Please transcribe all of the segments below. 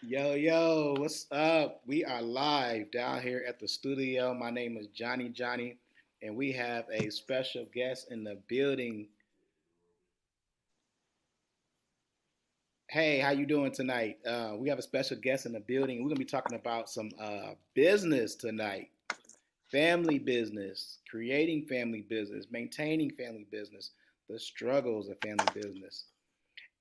Yo, yo, what's up? We are live down here at the studio. My name is Johnny, and we have a special guest in the building. Hey, how you doing tonight? We have a special guest in the building. We're gonna be talking about some business tonight, family business, creating family business, maintaining family business, the struggles of family business.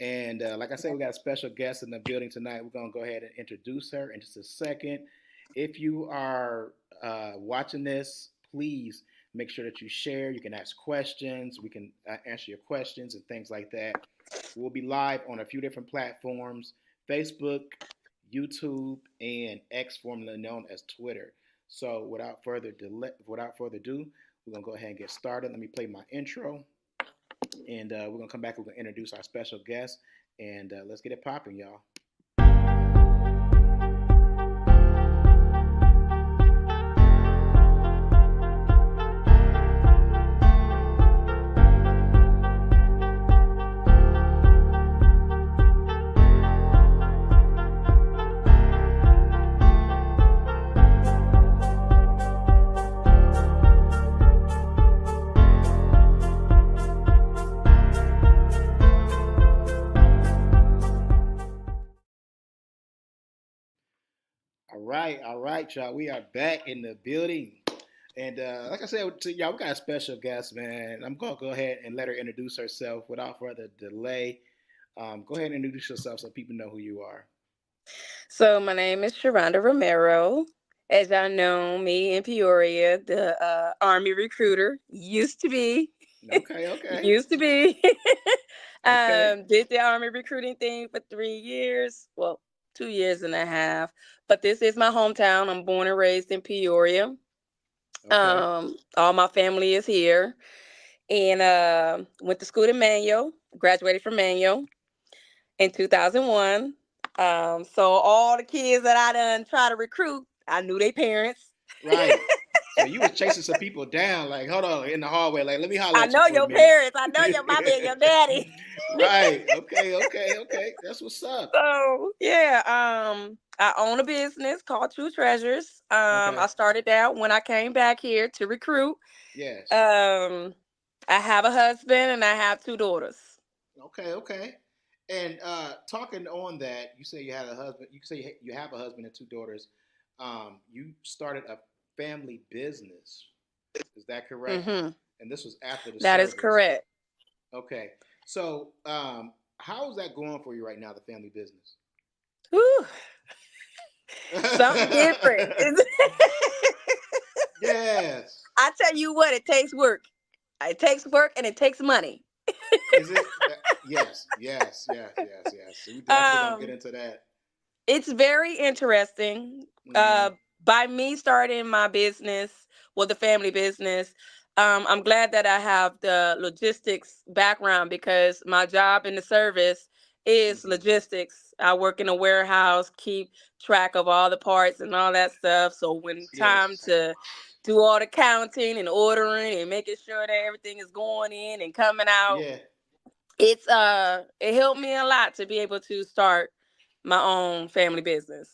And like I said, we got a special guest in the building tonight. We're going to go ahead and introduce her in just a second. If you are watching this, please make sure that you share. You can ask questions. We can answer your questions and things like that. We'll be live on a few different platforms: Facebook, YouTube, and X, formerly known as Twitter. So without further ado, we're gonna go ahead and get started. Let me play my intro, and we're gonna come back. We're gonna introduce our special guest, and let's get it popping, y'all. All right, y'all. We are back in the building, and like I said to y'all, we got a special guest, man. I'm gonna go ahead and let her introduce herself without further delay. Go ahead and introduce yourself so people know who you are. So my name is Sharonda Romero. As y'all know, me in Peoria, the Army recruiter, used to be, Okay, okay, used to be. okay, Did the Army recruiting thing for 3 years. Well, 2 years and a half. But this is my hometown. I'm born and raised in Peoria. okay. All my family is here, and went to school in Manual. Graduated from Manual in 2001. So all the kids that I done try to recruit, I knew their parents. Right. So you was chasing some people down, like, hold on, in the hallway, like, let me holler I at you know for a your minute. parents. I know your mommy and your daddy. Right. Okay. Okay. Okay. That's what's up. So yeah, I own a business called True Treasures. I Okay. started out when I came back here to recruit. Yes. Um, I have a husband and I have two daughters. Okay. Okay. And talking on that, you say you had a husband. You say you have a husband and two daughters. You started a family business. Is that correct? Hmm. And this was after the That is service. correct. Okay. So, how is that going for you right now, the family business? Whew, something different. Yes. I tell you what, it takes work. It takes work and it takes money. Is it? Yes, yes, yes, yes, yes. So we definitely gonna get Um, into that. it's very interesting. Mm-hmm. By me starting my business, well, the family business, I'm glad that I have the logistics background because my job in the service is Mm-hmm. logistics. I work in a warehouse, keep track of all the parts and all that stuff. So when time Yes. to do all the counting and ordering and making sure that everything is going in and coming out, Yeah. it helped me a lot to be able to start my own family business.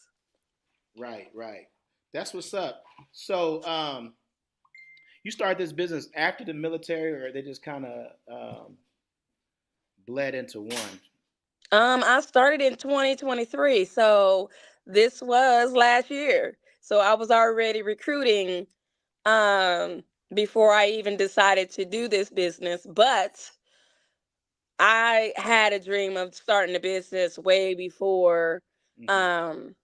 Right. Right. That's what's up. So, you started this business after the military, or they just kind of bled into one? I started in 2023, so this was last year. So I was already recruiting um before I even decided to do this business, but I had a dream of starting a business way before Mm-hmm. um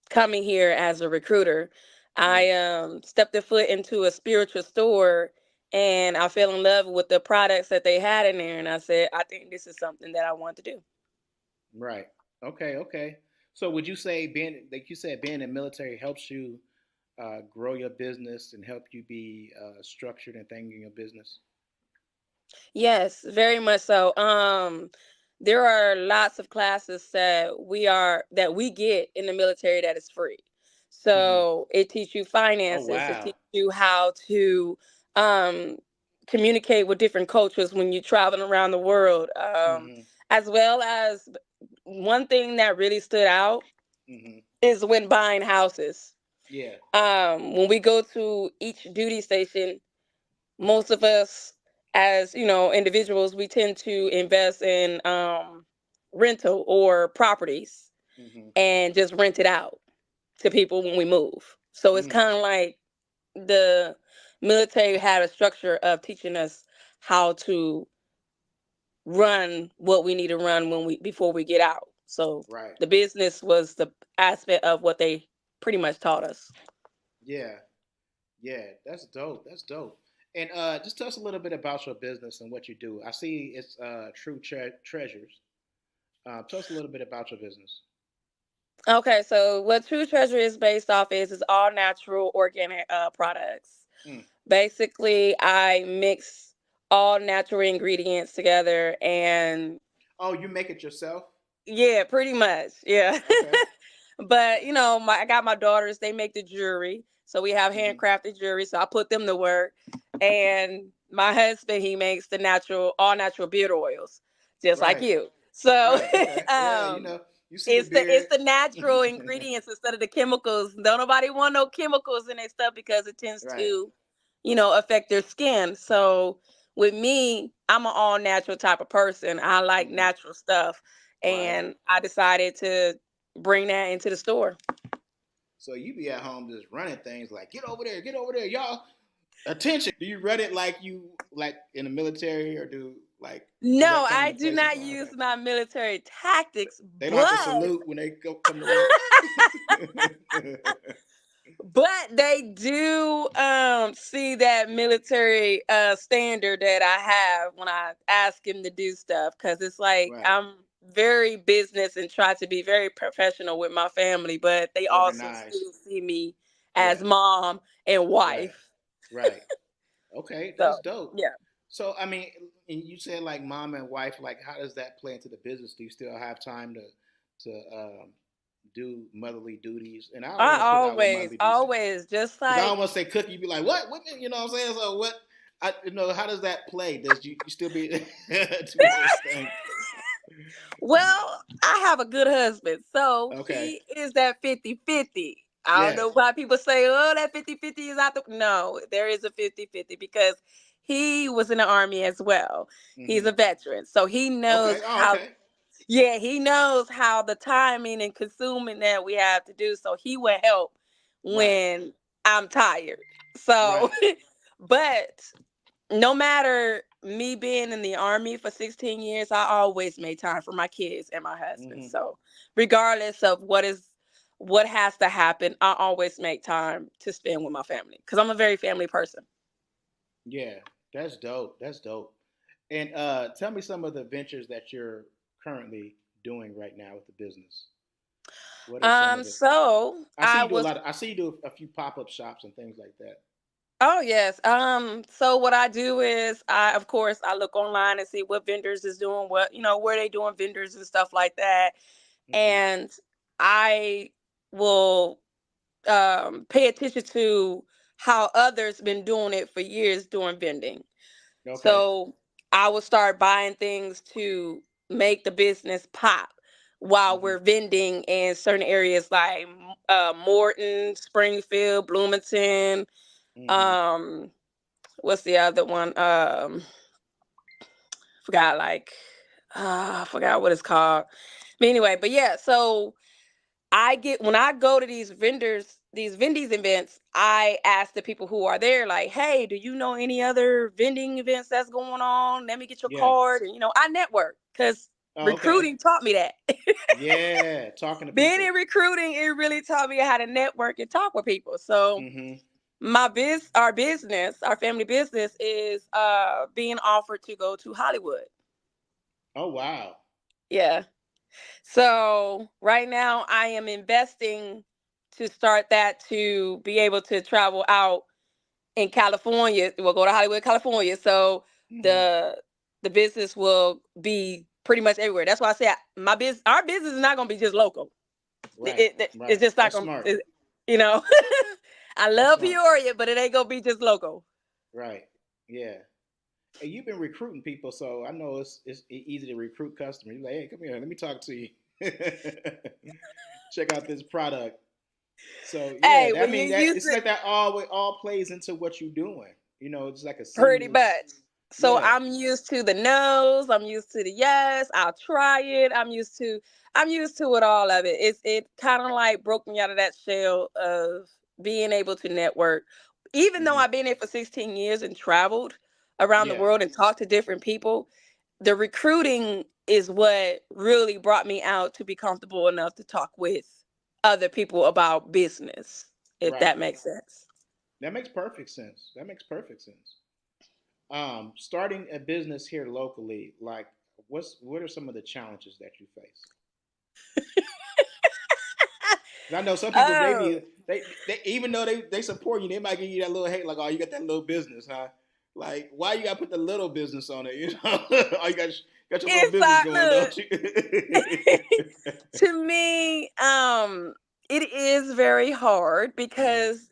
coming here as a recruiter. Yeah. I stepped a foot into a spiritual store and I fell in love with the products that they had in there, and I said, I think this is something that I want to do. Right. Okay. Okay. So, would you say being, like you said, being in the military helps you grow your business and help you be structured and things in your business? Yes, very much so. There are lots of classes that we get in the military that is free. Mm-hmm. So it teaches you Oh finances. It wow. teaches you how to um, communicate with different cultures when you're traveling around the world. Mm-hmm. As well as one thing that really stood out. Hmm. is when buying houses. Yeah. When we go to each duty station, most of us, as individuals, we tend to invest in rental or properties Hmm. and just rent it out to people when we move. So it's Mm. kind of like the military had a structure of teaching us how to run what we need to run when we before we get out. So Right. the business was the aspect of what they pretty much taught us. Yeah. Yeah. That's dope. That's dope. And just tell us a little bit about your business and what you do. I see it's Treasures. Tell us a little bit about your business. Okay, so what True Treasure is based off is all natural organic products. Mm. Basically, I mix all natural ingredients together and Oh, you make it yourself? yeah, pretty much. Yeah. Okay. But I got my daughters, they make the jewelry. So we have Hmm. handcrafted jewelry. So I put them to work. And my husband, he makes the all natural beard oils, just like Right. you. So Right. Okay. Yeah. You see the it's beard. the natural ingredients instead of the chemicals. Don't nobody want no chemicals in their stuff because it tends Right. to, affect their skin. So with me, I'm an all natural type of person. I like Hmm. natural stuff. Right. And I decided to bring that into the store. So you be at home just running things like get over there, y'all. Attention. Do you run it like you like in the military or does No, that come I into do play not sometimes? use my military tactics, They don't have to but salute when they come to work. they do see that military standard that I have when I ask him to do stuff, because it's like Right. I'm very business and try to be very professional with my family, but they also Organized. still see me as Yeah. mom and Right. wife. Right. Okay, that's So dope. yeah. So I mean, and you said like mom and wife, like how does that play into the business? Do you still have time to do motherly duties? And I don't I want to put out what motherly duties always, just because I don't like, want to say cookie. You be like, what? You know what I'm saying? So what? How does that play? Does you still be do those things? well, I have a good husband. So Okay. he is that 50-50. I don't know Yes. why people say, oh, that 50-50 is out the. No, there is a 50-50 because he was in the army as well. He's Hmm. a veteran. So he knows Okay. Oh, how, okay. yeah, he knows how the timing and consuming that we have to do. So he will help Right. when I'm tired. So, Right. but no matter me being in the army for 16 years, I always made time for my kids and my husband. Hmm. So, regardless of what has to happen, I always make time to spend with my family because I'm a very family person. Yeah. That's dope. That's dope. And tell me some of the ventures that you're currently doing right now with the business. What are some of the? So I see I you do a was lot. I see you do a few pop up shops and things like that. Oh yes. So what I do is of course I look online and see what vendors is doing what, where they doing vendors and stuff like that. Hmm. And I will pay attention to how others been doing it for years doing vending. Okay. So I will start buying things to make the business pop while Hmm. we're vending in certain areas like Morton, Springfield, Bloomington. Hmm. Um, what's the other one? Forgot like I forgot what it's called. But anyway, but yeah, so I get when I go to these vendors, these vendies events, I ask the people who are there, like, hey, do you know any other vending events that's going on? Let me get your Yeah. card. And I network because Oh, okay. recruiting taught me that. Yeah. Talking to Being people. in recruiting, it really taught me how to network and talk with people. So Hmm. our family business is being offered to go to Hollywood. Oh, wow. Yeah. So right now I am investing to start that to be able to travel out in California. We'll go to Hollywood, California. So Hmm. the the business will be pretty much everywhere. That's why I say our business is not going to be just local. Right. It's Right. just not That's going smart. to, you know. I That's love smart. Peoria, but it ain't going to be just local. Right. Yeah. Hey, you've been recruiting people, so I know it's easy to recruit customers. You're like, hey, come here, let me talk to you. check out this product. So yeah, Hey, I when you mean that used it's to like that all plays into what you're doing. You know, it's like a pretty seamless. much. So Yeah. I'm used to the no's, I'm used to the yes, I'll try it. I'm used to it all of it. It kind of like broke me out of that shell of being able to network. Even though Hmm. I've been here for 16 years and traveled around the Yeah. world and talked to different people, the recruiting is what really brought me out to be comfortable enough to talk with other people about business, if Right. that makes sense. That makes perfect sense. That makes perfect sense. Starting a business here locally, like what are some of the challenges that you face? 'Cause I know some people Oh, maybe they even though they support you, they might give you that little hate, like, oh, you got that little business, huh? Like, why you gotta put the little business on it? You know, oh, you got your little it's business like, going, don't look. you? To me, it is very hard Hmm. because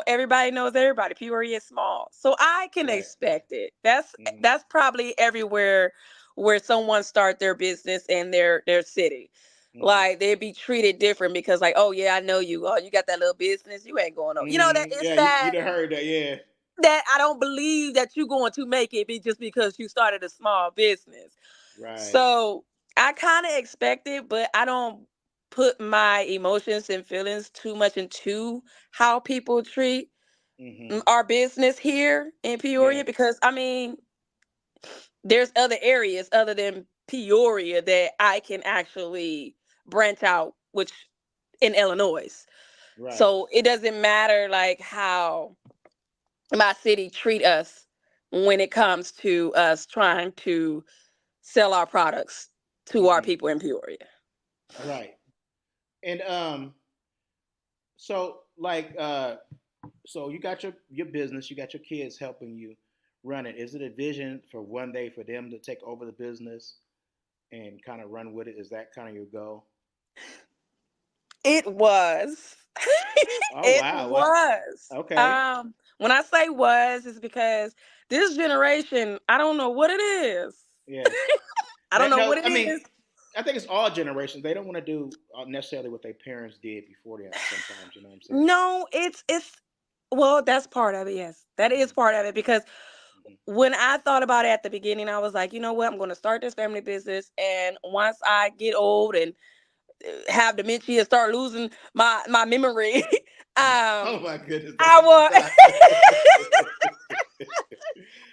everybody knows everybody. Peoria is small, so I can Right. expect it. That's Hmm. that's probably everywhere where someone start their business in their city. Hmm. Like they'd be treated different because, like, oh yeah, I know you. Oh, you got that little business. You ain't going on. That it's Yeah, you that done heard that, yeah. that I don't believe that you're going to make it be just because you started a small business. Right. So I kind of expect it, but I don't put my emotions and feelings too much into how people treat Hmm. our business here in Yeah. Peoria because I mean, there's other areas other than Peoria that I can actually branch out, which in Illinois. Right. So it doesn't matter like how my city treat us when it comes to us trying to sell our products to our Hmm. people in Peoria. Right. And so like so you got your business, you got your kids helping you run it. Is it a vision for one day for them to take over the business and kind of run with it? Is that kind of your goal? It was. Oh It wow. What? was. Okay. When I say was, it's because this generation, I don't know what it is. Yeah. I don't That know no, what it I mean, is. I think it's all generations. They don't want to do necessarily what their parents did before them. Sometimes, you know what I'm saying? No, it's well, that's part of it, yes. That is Hmm. part of it because Hmm. when I thought about it at the beginning, I was like, you know what, I'm gonna start this family business and once I get old and have dementia, start losing my memory, Oh my goodness, that's I what you want thought.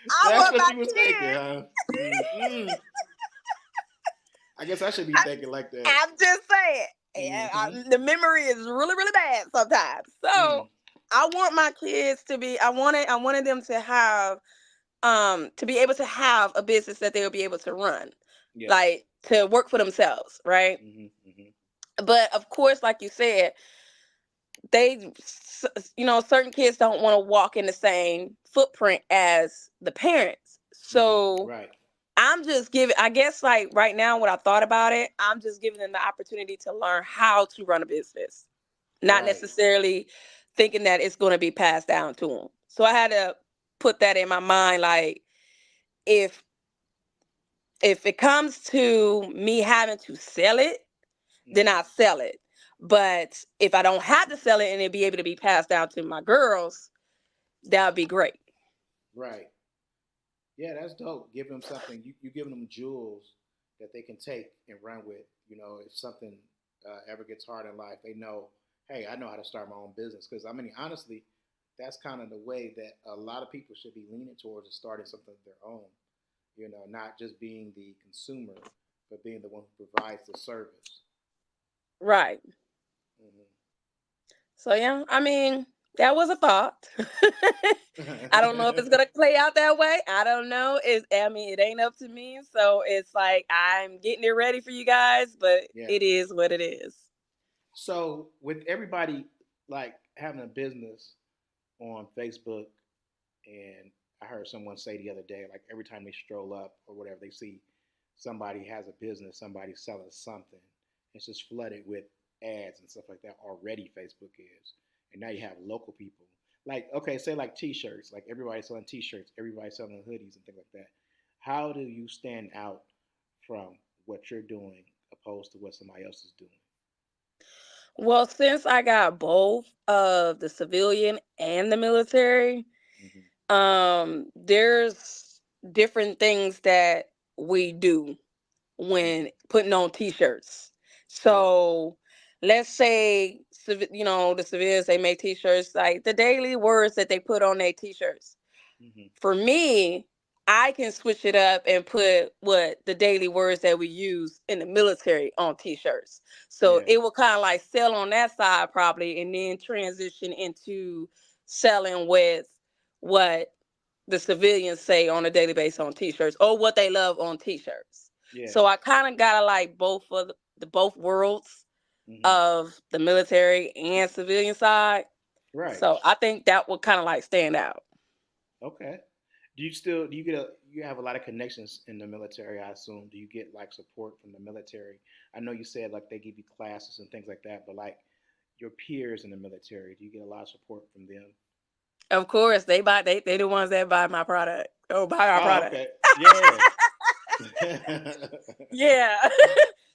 I That's want what my you was thinking, kids. huh? Mm-mm. I guess I should be thinking like that. I'm just saying, Hmm. the memory is really, really bad sometimes. So Mm. I want my kids to be. I wanted them to have, to be able to have a business that they'll be able to run, Yeah. like to work for themselves, right? Hmm. Hmm. But of course, like you said, certain kids don't want to walk in the same footprint as the parents. Hmm. So Right. I'm just giving, I guess, like right now, when I thought about it, I'm just giving them the opportunity to learn how to run a business, not Right. necessarily thinking that it's going to be passed down to them. So I had to put that in my mind. Like, if if it comes to me having to sell it, then Hmm. I'll sell it. But if I don't have to sell it and it be able to be passed down to my girls, that would be great. Right. Yeah, that's dope. Give them something. You giving them jewels that they can take and run with. You know, if something ever gets hard in life, they know, hey, I know how to start my own business. Because I mean, honestly, that's kind of the way that a lot of people should be leaning towards is starting something of their own. You know, not just being the consumer, but being the one who provides the service. Right. So yeah, I mean, that was a thought. I don't know if it's Hmm. gonna play out that way. I don't know. It ain't up to me. So it's like I'm getting it ready for you guys, but Yeah. it is what it is. So with everybody like having a business on Facebook, and I heard someone say the other day, like every time they stroll up or whatever, they see somebody has a business, somebody selling something. It's just flooded with ads and stuff like that already. Facebook is, and now you have local people. Like, okay, say like T-shirts, like everybody's selling T-shirts, everybody's selling hoodies and things like that. How do you stand out from what you're doing opposed to what somebody else is doing? Well, since I got both of the civilian and the military, Hmm. there's different things that we do Hmm. when putting on t-shirts. Yeah. So let's say the civilians, they make t-shirts like the daily words that they put on their t-shirts. Hmm. For me, I can switch it up and put what the daily words that we use in the military on t-shirts. So Yeah. it will kind of like sell on that side probably, and then transition into selling with what the civilians say on a daily basis on t-shirts, or what they love on t-shirts. Yeah. So I kind of got to like both of the both worlds Hmm. of the military and civilian side. Right. So I think that would kind of like stand out. Okay. Do you have a lot of connections in the military, I assume? Do you get like support from the military? I know you said like they give you classes and things like that, but like your peers in the military, do you get a lot of support from them? Of course, they the ones that buy my product or buy our Oh, product. okay. Yeah. Yeah.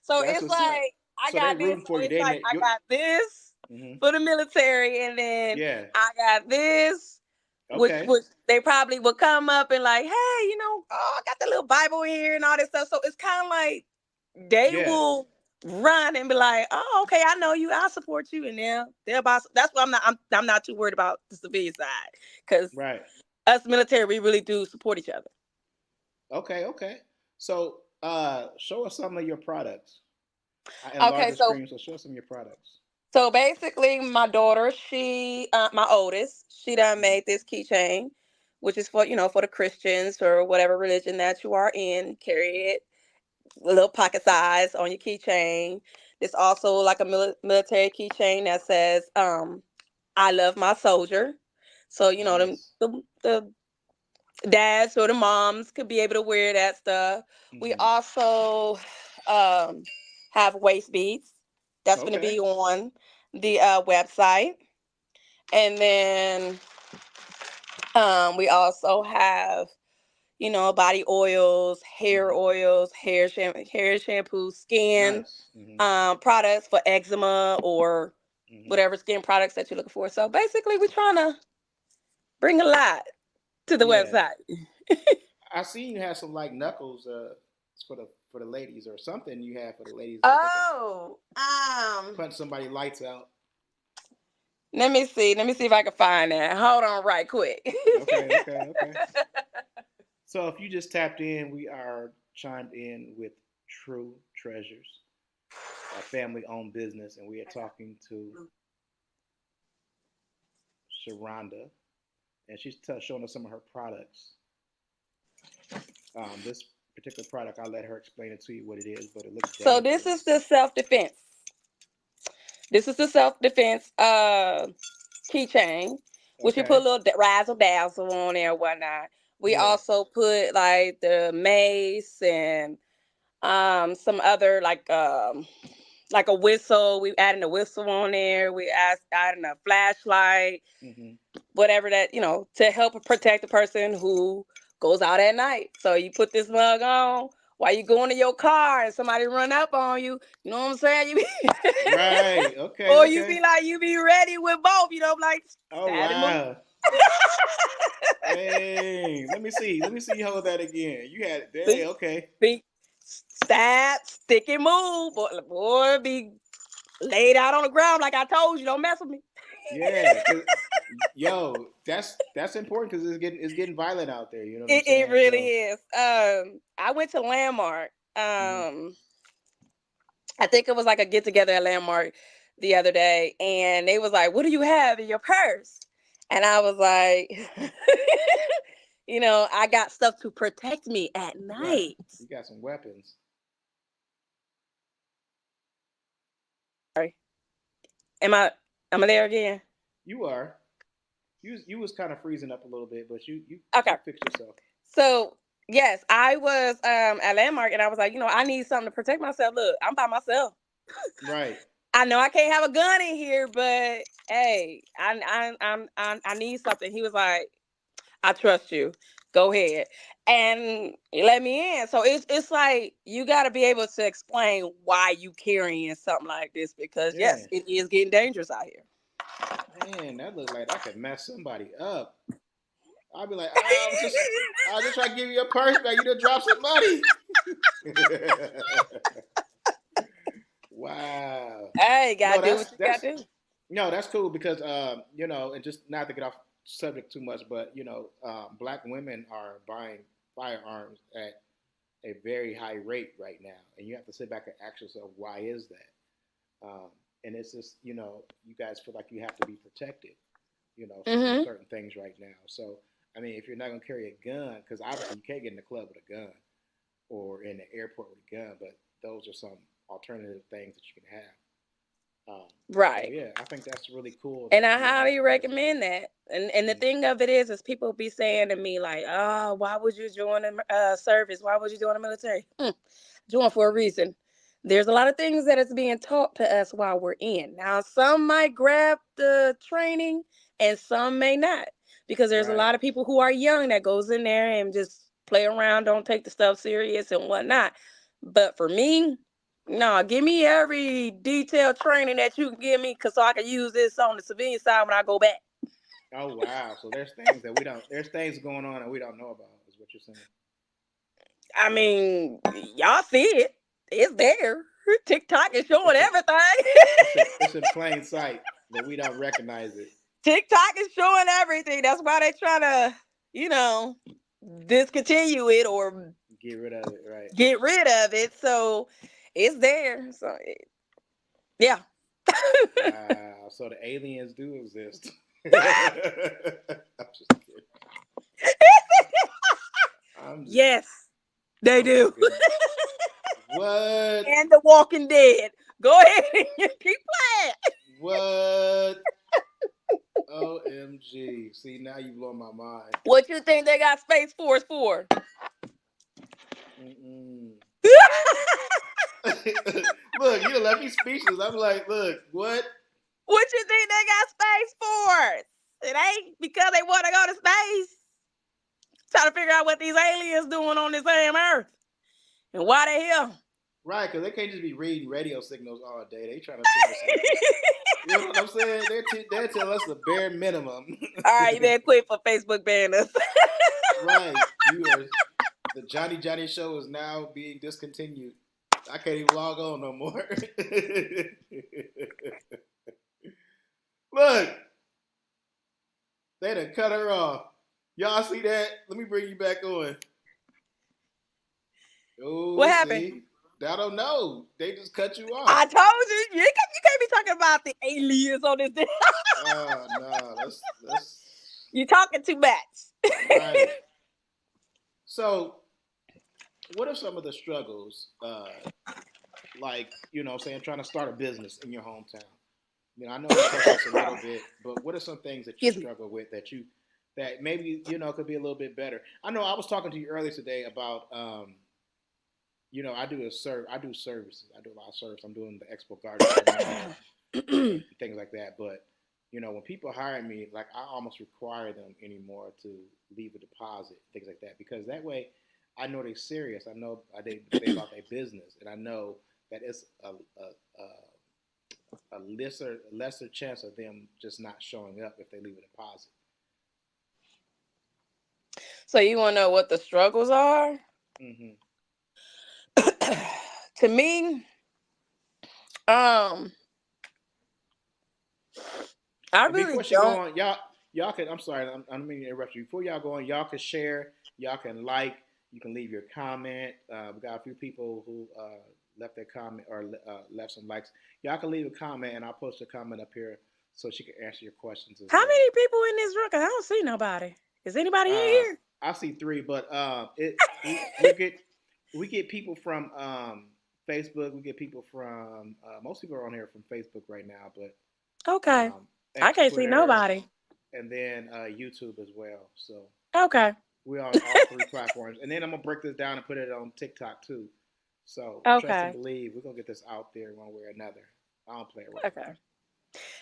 So That's it's what's up. like I So they got this. rooting So for you. it's They like make I you. got this Hmm. for the military, and then Yeah. I got this, Okay. which they probably would come up and like, hey, oh, I got the little Bible here and all this stuff. So it's kind of like they Yeah. will run and be like, oh, okay, I know you, I'll support you, and they'll buy. That's why I'm not too worried about the civilian side, because Right. us military, we really do support each other. Okay. Okay. So, show us some of your products. I enlarge Okay, the so screen. So show us some of your products. basically, my daughter, my oldest, she done Mhm. made this keychain, which is for for the Christians or whatever religion that you are in. Carry it a little pocket size on your keychain. There's also like a military keychain that says, "I love my soldier." So Nice. the dads or the moms could be able to wear that stuff. We Hmm. also um, have waist beads. That's going to Okay. be on the website. And then we also have, body Hmm. oils, hair shampoo, skin Nice. Hmm. products for eczema or Hmm. whatever skin products that you're looking for. So basically, we're trying to bring a lot to the Yeah. website. I seen you have some like knuckles for the ladies or something you have for the ladies like they can Oh, punch somebody lights out. let me see. Let me see if I can find that. Hold on, right quick. Okay, okay, okay. So if you just tapped in, we are chimed in with True Treasures, a family-owned business, and we are talking to Sharonda, and she's showing us some of her products. This particular product, I'll let her explain it to you what it is, but it looks So this is dangerous. the self defense. This is the self defense keychain, which we put Okay. a little razzle dazzle on there and whatnot. We Yeah. also put like the mace and some other like a whistle. We adding a whistle on there. We adding a flashlight, Hmm. whatever that to help protect the person who goes out at night. So you put this mug on while you go into your car and somebody run up on you. You know what I'm saying? You be Right. Okay. or you Okay. be like you be ready with both. Like Oh stab and move. wow. Dang. Let me see. Let me see you hold that again. You had it. See, Dang. Okay. be stab, stick and move. Boy, be laid out on the ground like I told you. Don't mess with me. Yeah. Cause yo, that's important because it's getting violent out there. You know what I'm It saying? really So. is. I went to Landmark. Hmm. I think it was like a get together at Landmark the other day, and they was like, "What do you have in your purse?" And I was like, I got stuff to protect me at Right. night. You got some weapons. Sorry, am I? Am I there again? You are. You was kind of freezing up a little bit, but you Okay. you fixed yourself. So yes, I was at Landmark, and I was like, I need something to protect myself. Look, I'm by myself. Right. I know I can't have a gun in here, but hey, I need something. He was like, I trust you. Go ahead and let me in. So it's like you got to be able to explain why you carrying something like this because Yeah, yes, it is getting dangerous out here. man, that look like that could mess somebody up. I'd be like, I was just trying to give you a purse back. You done dropped some money. Wow. Hey, No, gotta do what you that's gotta do. no, that's cool because and just not to get off subject too much, but black women are buying firearms at a very high rate right now, and you have to sit back and ask yourself, why is that? And it's just you guys feel like you have to be protected, from Hmm. certain things right now. So I mean, if you're not gonna carry a gun, because obviously you can't get in the club with a gun or in the airport with a gun, but those are some alternative things that you can have. So Right. yeah, I think that's really cool And that I you have highly a business recommend that. And the there. thing of it is people be saying to me like, "Oh, why would you join the service? Why would you join the military?" Join for a reason. There's a lot of things that is being taught to us while we're in. Now, some might grab the training, and some may not, because there's a Right. lot of people who are young that goes in there and just play around, don't take the stuff serious and whatnot. But for me, no, give me every detailed training that you can give me, cause so I can use this on the civilian side when I go back. Oh wow. So there's things that we don't. There's things going on that we don't know about. Is what you're saying. I mean, y'all see it. It's there. TikTok is showing It's a, everything. it's in plain sight, but we don't recognize it. TikTok is showing everything. That's why they try to, you know, discontinue it or Get rid of it. Right. get rid of it. So it's there. So yeah. Wow. So the aliens do exist. I'm just kidding. I'm just. Yes, they Oh my do. goodness. What? And The Walking Dead. Go ahead and keep playing. What? OMG. See, now you blow my mind. What you think they got Space Force for? Mm-mm. Look, you left me speechless. I'm like, look, what? What you think they got Space Force? It ain't because they want to go to space. Trying to figure out what these aliens doing on this damn Earth and why they here. Right, because they can't just be reading radio signals all day. They trying to figure something out. You know what I'm saying? They're telling us the bare minimum. All right, you better quit for Facebook banning us. Right. The Johnny show is now being discontinued. I can't even log on no more. Look, they done cut her off. Y'all see that? Let me bring you back on. What Oh, happened? see? I don't know. They just cut you I off. told you, you can't be talking about the aliens on this. Oh no, that's You're talking too much. right. So, what are some of the struggles, like saying trying to start a business in your hometown? I know we touched this a little bit, but what are some things that you Excuse me. struggle with that maybe could be a little bit better? I know I was talking to you earlier today about I do services. I do a lot of service. I'm doing the Expo Garden right now and things like that. But when people hire me, like I almost require them anymore to leave a deposit, things like that, because that way I know they're serious. I know they about their business, and I know that it's a lesser chance of them just not showing up if they leave a deposit. So you want to know what the struggles are? Mm-hmm. To me, um, I And really before she go don't. on, y'all can. I'm sorry, I'm meaning to interrupt you. Before y'all go on, y'all can share, y'all can like, you can leave your comment. We got a few people who left their comment or left some likes. Y'all can leave a comment, and I'll post a comment up here so she can answer your questions as How well. many people in this room? 'Cause I don't see nobody. Is anybody in Uh, here? I see three, but we get people from Facebook. We get people from most people are on here from Facebook right now, but Okay. I X, can't see Twitter, nobody. and then YouTube as well. So Okay. we're on all three platforms. And then I'm gonna break this down and put it on TikTok too. So trust and Okay. believe, we're gonna get this out there one way or another. I don't play around. Okay.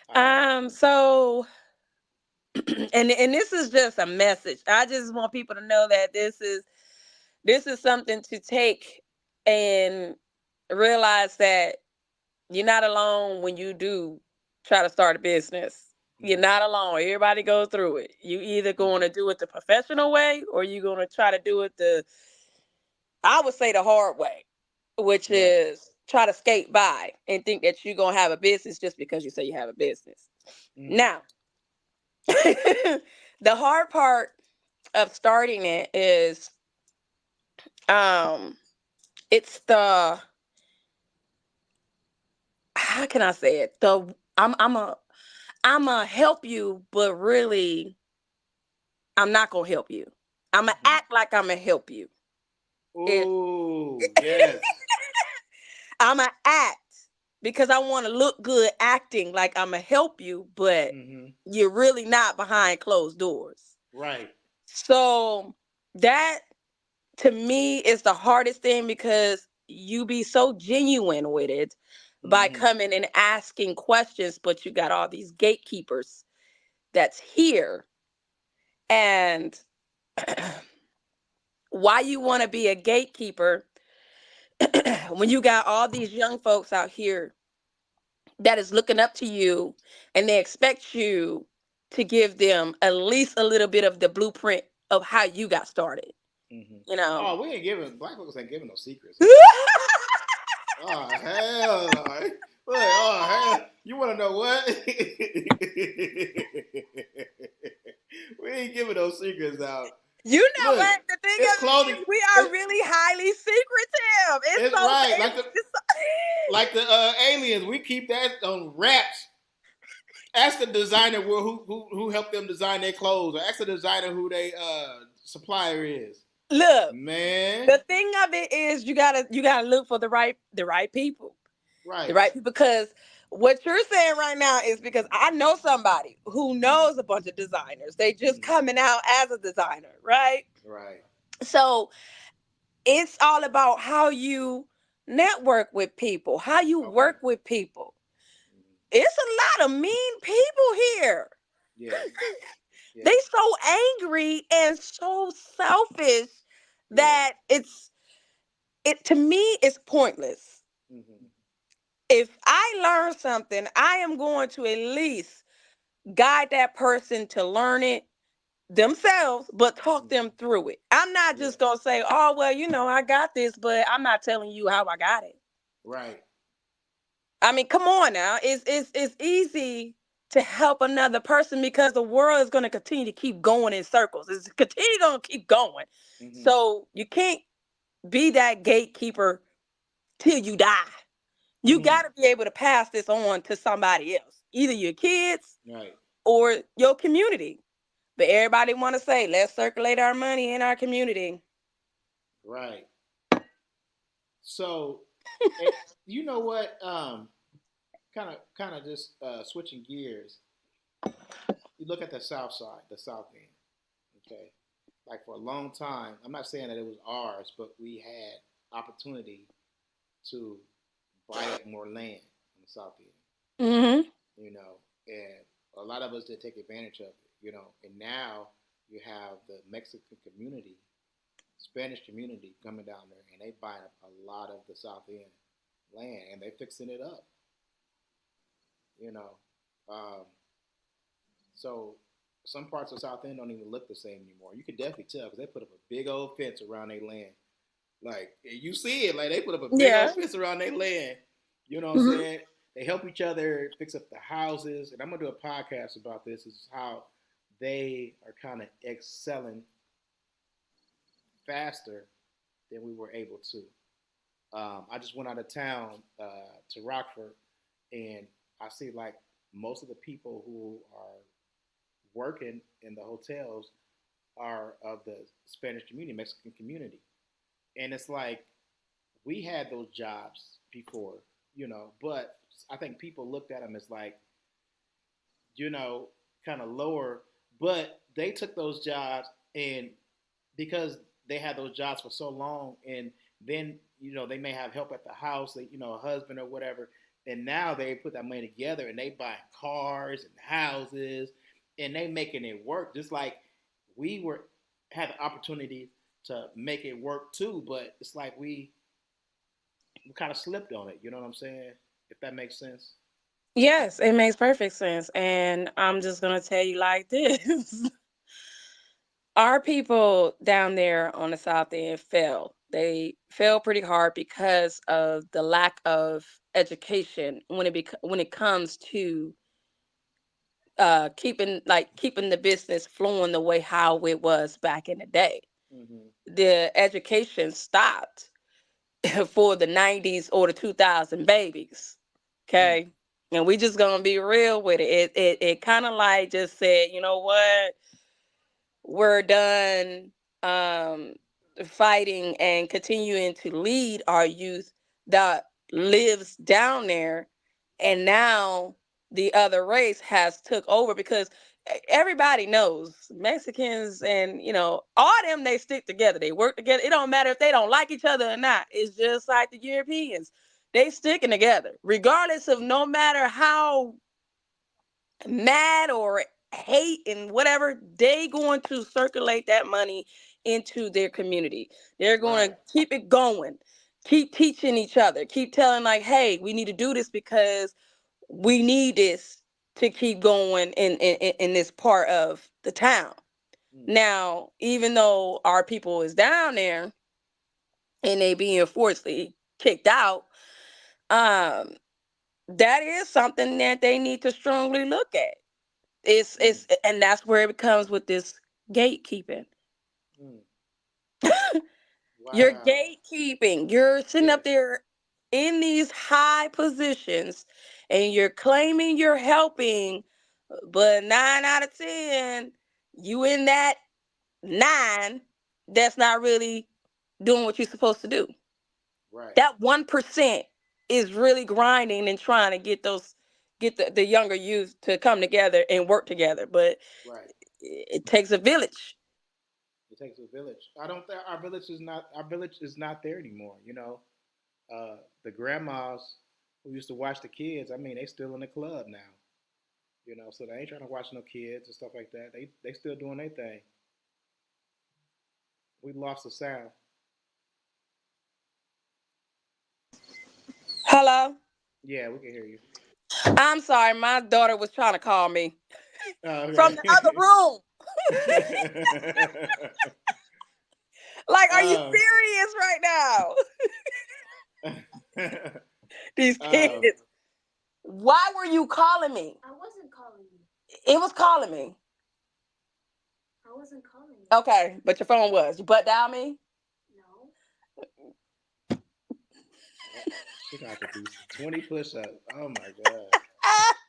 All right. So and this is just a message. I just want people to know that this is something to take and realize that you're not alone when you do try to start a business. You're not alone. Everybody goes through it. You either going to do it the professional way or you're going to try to do it I would say the hard way, which Right. is try to skate by and think that you're going to have a business just because you say you have a business. Mm. Now, the hard part of starting it is um it's the how can I say it? I'm a help you, but really I'm not gonna help you. I'm gonna Mhm. act like I'm gonna help you. It, Oh, yes. I'm gonna act because I want to look good acting like I'm gonna help you, but Hmm. you're really not behind closed doors. Right. So that to me is the hardest thing because you be so genuine with it by Hmm. coming and asking questions, but you got all these gatekeepers that's here. And why you want to be a gatekeeper when you got all these young folks out here that is looking up to you and they expect you to give them at least a little bit of the blueprint of how you got started, Hmm. you know. Oh, we ain't giving black folks ain't giving no secrets here. Oh hell no! Look, oh hell, you want to know what? We ain't giving those secrets out. You know Look, what? The thing it's of it clothing. is, we are It, really highly secretive. It's it's so, right, it's so like the aliens. We keep that on wraps. Ask the designer who helped them design their clothes, or ask the designer who they supplier is. look. Man, The thing of it is, you gotta look for the right people, the right. right people. Because what you're saying right now is because I know somebody who Mm-hmm. knows a bunch of designers. They just Mm-hmm. coming out as a designer, right? Right. So it's all about how you network with people, how you Okay. work with people. Mm-hmm. It's a lot of mean people here. Yes. They Yes. so angry and so selfish Yes. that it to me is pointless. Mm-hmm. If I learn something, I am going to at least guide that person to learn it themselves, but talk Mm-hmm. them through it. I'm not Yeah. just going to say, oh, well, I got this, but I'm not telling you how I got it. Right. I mean, come on now. It's easy to help another person because the world is going to continue to keep going in circles. It's continue going to keep going. Mm-hmm. So you can't be that gatekeeper till you die. You got Mm-hmm. to be able to pass this on to somebody else, either your kids Right. or your community. But everybody want to say, let's circulate our money in our community. Right. So, it, you know what? Kind of just switching gears. You look at the South Side, the South End. Okay, like for a long time, I'm not saying that it was ours, but we had opportunity to buy up more land in the South End. Hmm. And a lot of us did take advantage of it. And now you have the Mexican community, Spanish community coming down there, and they buying up a lot of the South End land, and they fixing it up. You know, um, so some parts of South End don't even look the same anymore. You can definitely tell because they put up a big old fence around their land. Like you see it, like they put up a big Yeah. old fence around their land. You know what I'm Hmm. saying? They help each other fix up the houses, and I'm gonna do a podcast about this. Is how they are kind of excelling faster than we were able to. I just went out of town to Rockford, and I see like most of the people who are working in the hotels are of the Spanish community, Mexican community, and it's like we had those jobs before, but I think people looked at them as like, you know, kind of lower, but they took those jobs and because they had those jobs for so long and then they may have help at the house, a husband or whatever, and now they put that money together and they buy cars and houses and they making it work. Just like we were had the opportunity to make it work too, but it's like we kind of slipped on it. You know what I'm saying? If that makes sense. Yes, it makes perfect sense. And I'm just gonna tell you like this. Our people down there on the South End fell. They fell pretty hard because of the lack of education when it comes to keeping the business flowing the way how it was back in the day. Hmm. The education stopped for the 90s or the 2000 babies. Mm. Okay. And we just gonna be real with it. It kind of like just said, you know what? We're done um fighting and continuing to lead our youth that lives down there, and now the other race has took over because everybody knows Mexicans and all them, they stick together, they work together. It don't matter if they don't like each other or not. It's just like the Europeans, they sticking together regardless of, no matter how mad or hate and whatever, they going to circulate that money into their community. They're going Right. to keep it going, keep teaching each other, keep telling like, hey, we need to do this because we need this to keep going in this part of the town. Mm. Now, even though our people is down there and they being forcibly kicked out, um that is something that they need to strongly look at. Mm. And that's where it becomes with this gatekeeping. Mm. You're Wow. gatekeeping. You're sitting up Yes. there in these high positions and you're claiming you're helping, but 9 out of 10, you in that nine that's not really doing what you're supposed to do. Right. That 1% is really grinding and trying to get the younger youth to come together and work together. But Right. it takes a village. It takes a village. I don't think our village is not there anymore. The grandmas who used to watch the kids. I mean, they still in the club now. So they ain't trying to watch no kids and stuff like that. They still doing their thing. We lost the sound. Hello? Yeah, we can hear you. I'm sorry, my daughter was trying to call me Oh, from the other okay. room. Like, are you um, serious right now? These kids. um, Why were you calling me? I wasn't calling you. It was calling me. I wasn't calling you. Okay, but your phone was. You butt dial me? she got to do 20 push-ups. Oh my god,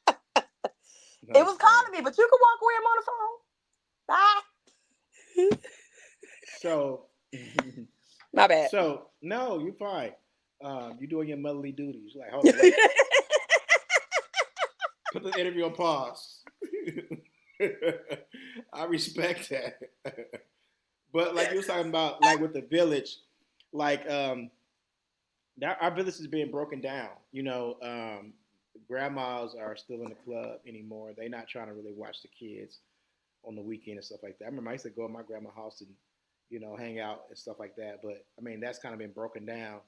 It that's was funny. calling me, but you can walk away. I'm on the phone. Bye. So, My bad. no, you're fine. You're doing your motherly duties. Like, hold on, wait. Put the interview on pause. I respect that. But like you was talking about, like with the village, like our village is being broken down. Grandmas are still in the club anymore. They're not trying to really watch the kids on the weekend and stuff like that. I remember I used to go to my grandma's house and hang out and stuff like that. But I mean, that's kind of been broken down.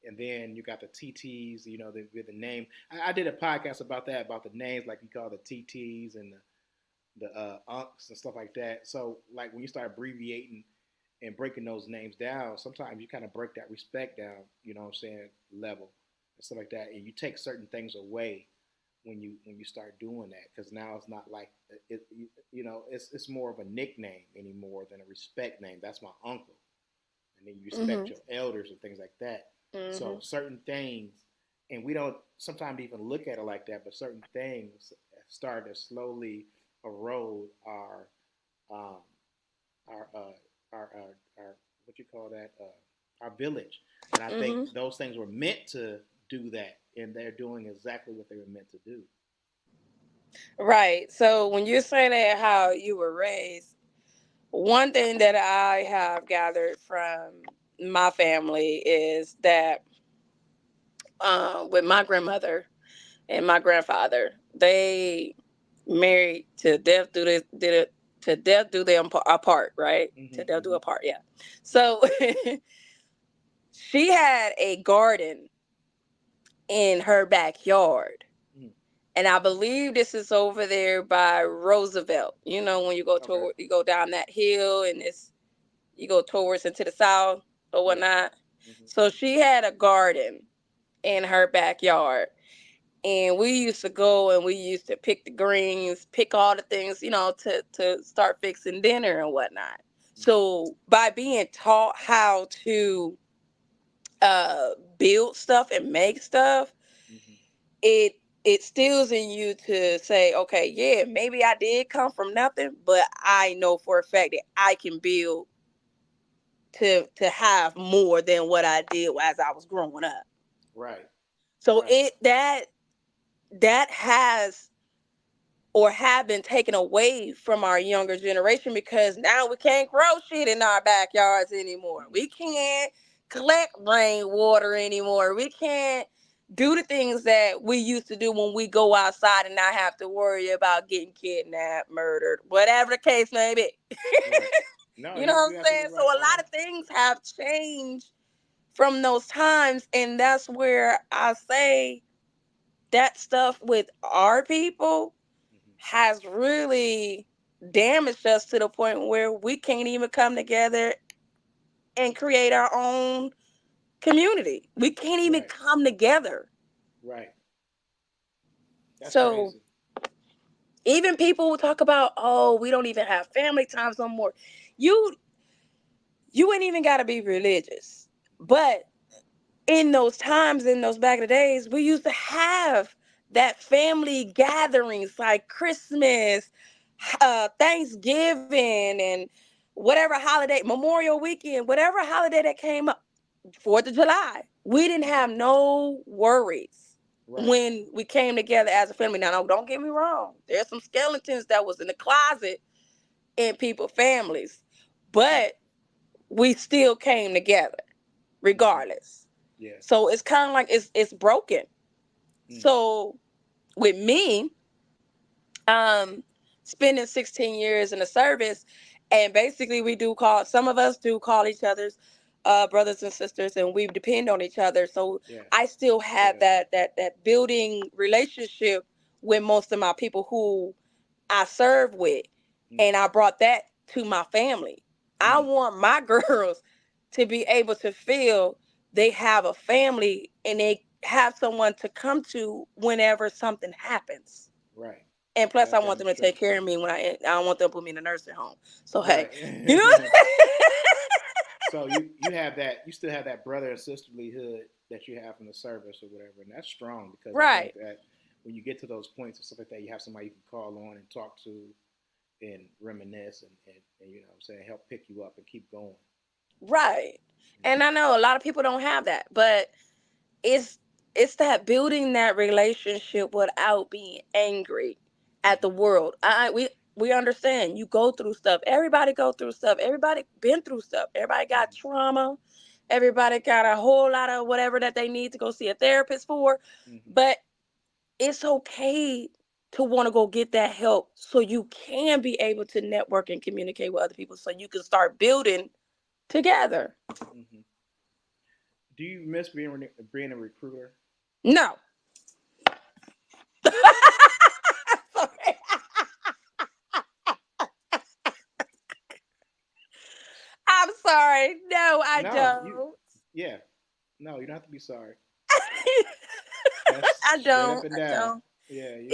And then you got the TTs, the name. I did a podcast about that, about the names, like you call the TTs and the unks and stuff like that. So like when you start abbreviating and breaking those names down, sometimes you kind of break that respect down, what I'm saying, level and stuff like that. And you take certain things away when you start doing that, because now it's not like it's more of a nickname anymore than a respect name. That's my uncle, and then you respect Mhm. your elders and things like that. So Mhm. certain things, and we don't sometimes even look at it like that, but certain things start to slowly erode um, our what you call that, our village. And I think Mhm. those things were meant to do that, and they're doing exactly what they were meant to do. Right. So when you're saying that how you were raised, one thing that I have gathered from my family is that with my grandmother and my grandfather, they married to death do this did it to death do them apart, right? To death do Mm-hmm. apart, yeah. So she had a garden in her backyard. Mm-hmm. And I believe this is over there by Roosevelt. You know, when Okay. you go down that hill and you go towards into the south or Yeah. whatnot. Mm-hmm. So she had a garden in her backyard. And we used to go and we used to pick the greens, pick all the things, to start fixing dinner and whatnot. So by being taught how to build stuff and make stuff, Mm-hmm. it it stills in you to say, okay, yeah, maybe I did come from nothing, but I know for a fact that I can build to have more than what I did as I was growing up. Right. So Right. that has or have been taken away from our younger generation because now we can't grow shit in our backyards anymore. Mm-hmm. We can't collect rainwater anymore. We can't do the things that we used to do when we go outside and not have to worry about getting kidnapped, murdered, whatever the case may be. Right. No, You know what I'm you're saying? absolutely So right. a lot of things have changed from those times, and that's where I say that stuff with our people Mm-hmm. has really damaged us to the point where we can't even come together and create our own community. We can't even Right. come together. Right. That's So crazy. even people who talk about, oh, we don't even have family times no more. You you ain't even gotta be religious. But in those times, in those back in the days, we used to have that family gatherings like Christmas, Thanksgiving, and whatever holiday, Memorial Weekend, whatever holiday that came up, 4th of July. We didn't have no worries Right. when we came together as a family. Now, no, don't get me wrong. There's some skeletons that was in the closet in people's families, Right. but we still came together Mm-hmm. regardless. Yeah. So it's kind of like it's broken. Mm. So with me, um, spending 16 years in the service, and basically we do call some of us do call each other's brothers and sisters, and we depend on each other. So Yeah. I still Yeah. have that building relationship with most of my people who I serve with, Mm. and I brought that to my family. I Mm. want my girls to be able to feel they have a family and they have someone to come to whenever something happens. Right. And You plus, I have want family them to take care structure. of me when I don't want them to put me in a nursing home. So hey, Right. you know, So you have that. You still have that brother and sisterlyhood that you have from the service or whatever, and that's strong because I think right, that when you get to those points and stuff like that, you have somebody you can call on and talk to and reminisce and you know what I'm saying, help pick you up and keep going. right. You And I know a lot of people don't have that, but it's it's that building that relationship without being angry know? at the world. We understand you go through stuff. Everybody go through stuff. Everybody been through stuff. Everybody got Hmm. trauma. Everybody got a whole lot of whatever that they need to go see a therapist for. Hmm. But it's okay to want to go get that help so you can be able to network and communicate with other people so you can start building together. Hmm. Hmm. Do you miss being a recruiter? No. I'm sorry. No, I No, you. don't. Yeah, no, you don't have to be sorry. That's I straight up don't. and I down. don't. Yeah, you.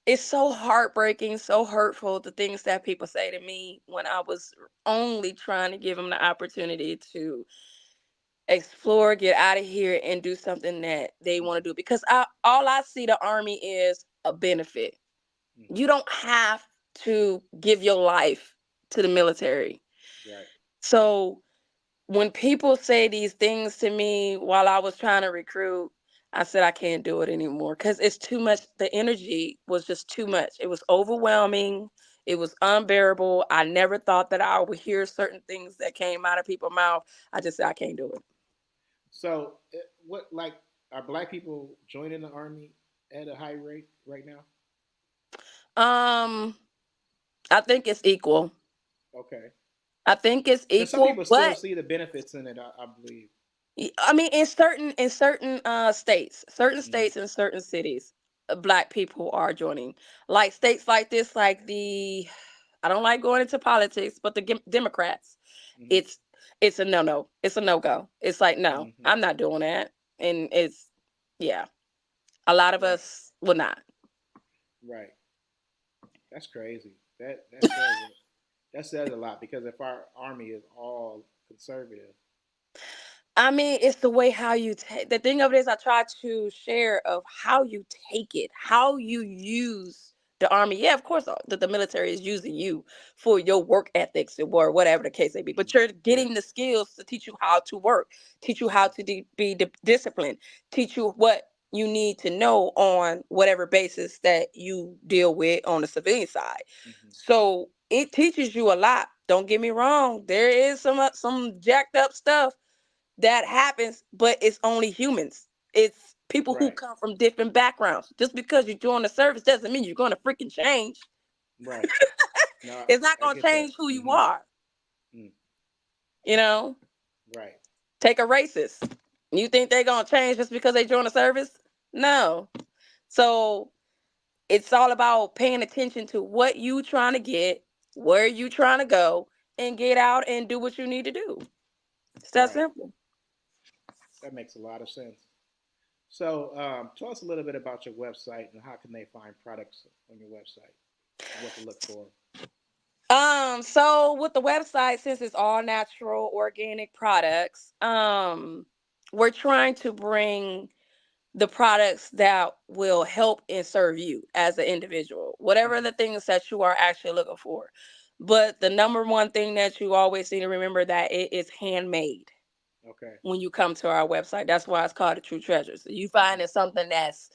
It's so heartbreaking, so hurtful the things that people say to me when I was only trying to give them the opportunity to explore, get out of here, and do something that they want to do. Because all I see the army is a benefit. Hmm. You don't have to give your life to the military. Right. So when people say these things to me while I was trying to recruit, I said I can't do it anymore because it's too much. The energy was just too much. It was overwhelming. It was unbearable. I never thought that I would hear certain things that came out of people's mouth. I just said I can't do it. So, what like are black people joining the army at a high rate right now? Um, I think it's equal. Okay. I think it's Because some equal, people still but see the benefits in it, I believe. I mean, in certain states, Hmm. and certain cities, Black people are joining. Like states like this, like I don't like going into politics, but the Democrats, Hmm. it's it's a no no. It's a no go. It's like no, Hmm. I'm not doing that, and it's yeah. A lot of Right. us will not. Right. That's crazy. That says a lot because if our army is all conservative. I mean, it's the way how you take the thing of it is I try to share of how you take it, how you use the army. Yeah, of course, the military is using you for your work ethics or whatever the case may be, but Hmm. you're Yeah. getting the skills to teach you how to work, teach you how Hmm. to be disciplined, teach you what you need to know on whatever basis that you deal with on the civilian side. Hmm. So it teaches you a lot. Don't get me wrong. There is some jacked up stuff that happens, but it's only humans. It's people who Right. come from different backgrounds. Just because you join the service doesn't mean you're going to freaking change. Right. No, It's not I going to get that. change who you Hmm. are. Mm. You know, Right. take a racist. You think they're going to change just because they join the service? No. So it's all about paying attention to what you trying to get, where you trying to go, and get out and do what you need to do. It's that Right. simple. That makes a lot of sense. So, tell us a little bit about your website and how can they find products on your website and what to look for. So with the website, since it's all natural organic products, we're trying to bring the products that will help and serve you as an individual, whatever Hmm. the things that you are actually looking for. But the number one thing that you always need to remember that it is handmade Okay. when you come to our website. That's why it's called the True Treasures. So you find Hmm. it's something that's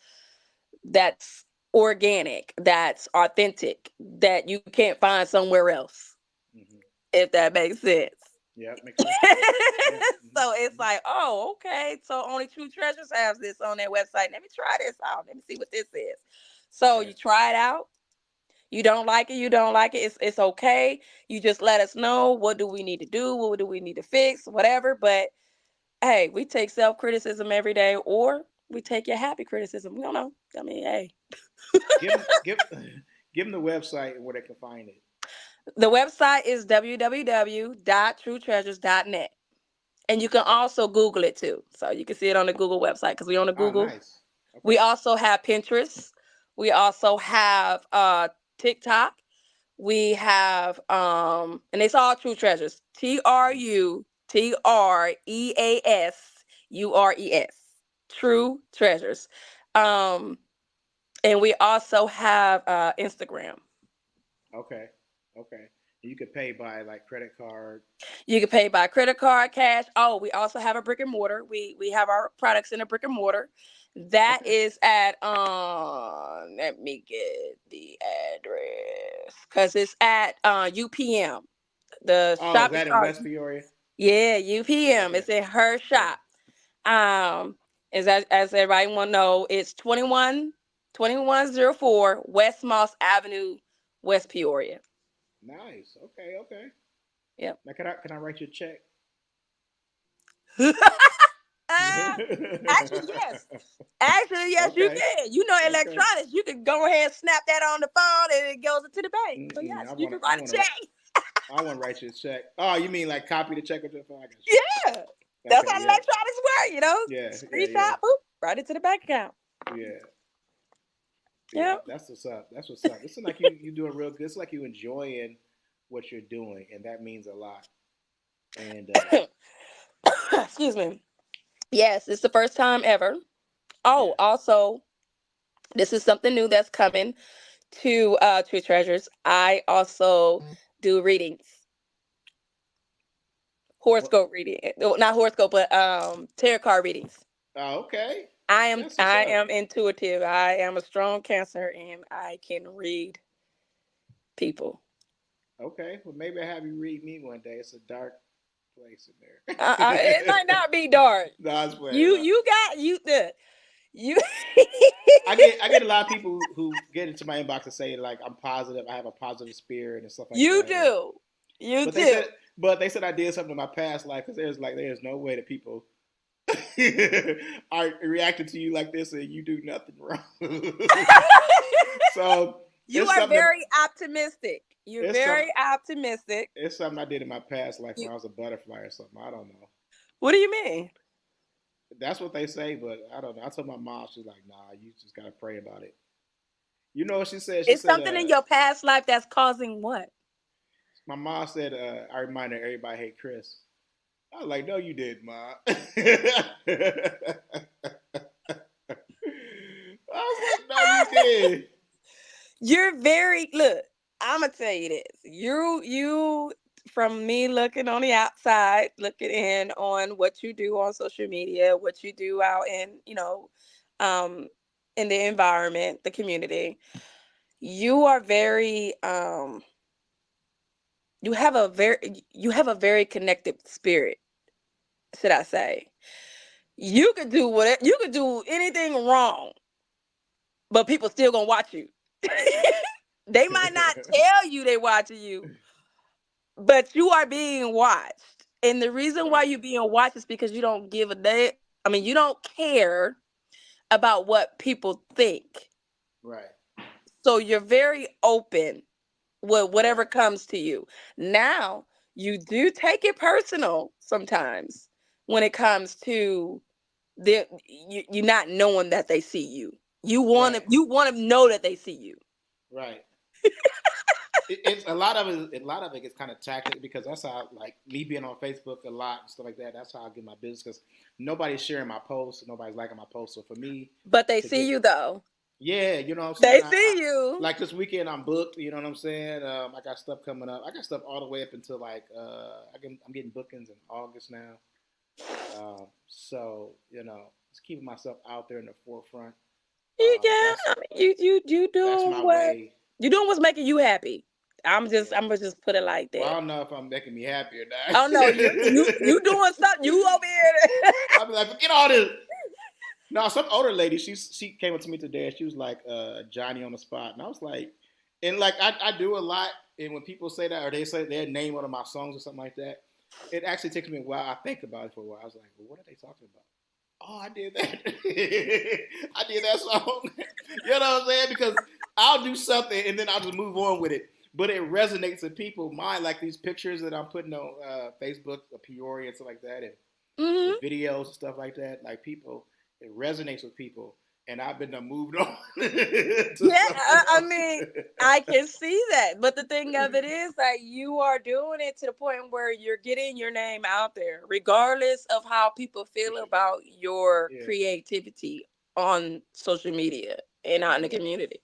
organic, that's authentic, that you can't find somewhere else, Hmm. if that makes sense. Yeah, makes sense. Yeah. Hmm. So it's Hmm. like, oh, okay. So only True Treasures has this on their website. Let me try this out. Let me see what this is. So Okay. you try it out. You don't like it, you don't like it. It's okay. You just let us know what do we need to do, what do we need to fix, whatever. But hey, we take self-criticism every day, or we take your happy criticism. We don't know. I mean, hey. Give them the website and where they can find it. The website is www.truetreasures.net. And you can Okay. also Google it too. So you can see it on the Google website because we're on the Oh, Google. nice. We Okay. also have Pinterest. We also have TikTok. We have and it's all True Treasures. TrueTreasures. True Treasures. Um and we also have Instagram. Okay. Okay. And you could pay by like credit card. You can pay by credit card, cash. Oh, we also have a brick and mortar. We have our products in a brick and mortar. That Okay. is at let me get the address because it's at UPM. The Oh, is shop is that in called West Peoria? yeah UPM. Okay. It's in her Okay. shop. Is as everybody will know, it's 2104 West Moss Avenue, West Peoria. Nice. Okay. Okay. Yep. Now, can I write you a check? Uh, actually, yes. Actually, yes, you Okay. can. You know, Okay. electronics, you can go ahead and snap that on the phone and it goes into the bank. So Mm-mm. yes, you can write a check. I want to write you a check. Oh, you mean like copy the check with your phone? I got Yeah. you. That's Okay. how Yeah. electronics work, you know. Yeah. Yeah. Yeah. Screenshot, boop, right into the bank account. Yeah. Yeah. Yeah. That's what's up. That's what's up. It seems like you doing real good. It's like you enjoying what you're doing, and that means a lot. And Excuse me. Yes, it's the first time ever. Oh, yeah. also, this is something new that's coming to True Treasures. I also do readings, What? horoscope reading. Well, not horoscope, but tarot card readings. Oh, okay. I am That's what's I up. am intuitive. I am a strong Cancer, and I can read people. Okay. Well, maybe I have you read me one day. It's a dark place in It there. might not be dark. No, I was playing. You No. you got you the you. I get a lot of people who get into my inbox and say like I'm positive, I have a positive spirit and stuff like You that. And, do. You but they do. said they said I did something in my past life because there's no way that people are reacting to you like this and you do nothing wrong. So You it's are something that very optimistic. You're it's some very optimistic. it's something I did in my past life You, when I was a butterfly or something. I don't know. what do you mean? That's what they say, but I don't know. I told my mom, she's like, "Nah, you just gotta pray about it." You know what she said? She It's said, something in your past life that's causing what? my mom said, I reminded everybody hate Chris. I was like, no, you did, Ma. I was like, no, you did. You're very look. I'm gonna tell you this. You from me looking on the outside, looking in on what you do on social media, what you do out in um, in the environment, the community. You are very you have a very connected spirit. Should I say? You could do whatever. You could do anything wrong, but people still gonna watch you. They might not tell you they watching you, but you are being watched. And the reason why Right, you're being watched is because you don't give a damn. I mean, you don't care about what people think. right, So you're very open with whatever right, comes to you. Now, you do take it personal sometimes when it comes to you not knowing that they see you. right, You want to know that they see you. right. It's a lot of it. A lot of it gets kind of tactic because that's how, like me being on Facebook a lot and stuff like that. That's how I get my business because nobody's sharing my posts, nobody's liking my posts. So for me But they to see get, you though. yeah, you know what I'm They saying. see you. Like this weekend I'm booked. You know what I'm saying. I got stuff coming up. I got stuff all the way up until like I'm getting bookings in August now. So just keeping myself out there in the forefront. Yeah, That's I mean, you that's doing my what way. you doing what's making you happy. Yeah. I'm gonna just put it like Well, I that. don't know if I'm making me happy or not. Oh no, you doing something. You over here. I'll be like, forget all this. No, some older lady, she came up to me today and she was like, Johnny on the spot. And I was like, and like I do a lot, and when people say that or they say their name one of my songs or something like that, it actually takes me a while. I think about it for a while. I was like, well, what are they talking about? Oh, I did that. I did that song. You know what I'm saying? Because I'll do something and then I'll just move on with it. But it resonates in people's mind, like these pictures that I'm putting on Facebook of Peoria and stuff like that, and the Hmm. videos and stuff like that. Like people, it resonates with people, and I've been moved on to Yeah, something I else. mean, I can see that. But the thing of it is that you are doing it to the point where you're getting your name out there, regardless of how people feel Appreciate about your it. Yeah, creativity on social media and out in the yeah. community.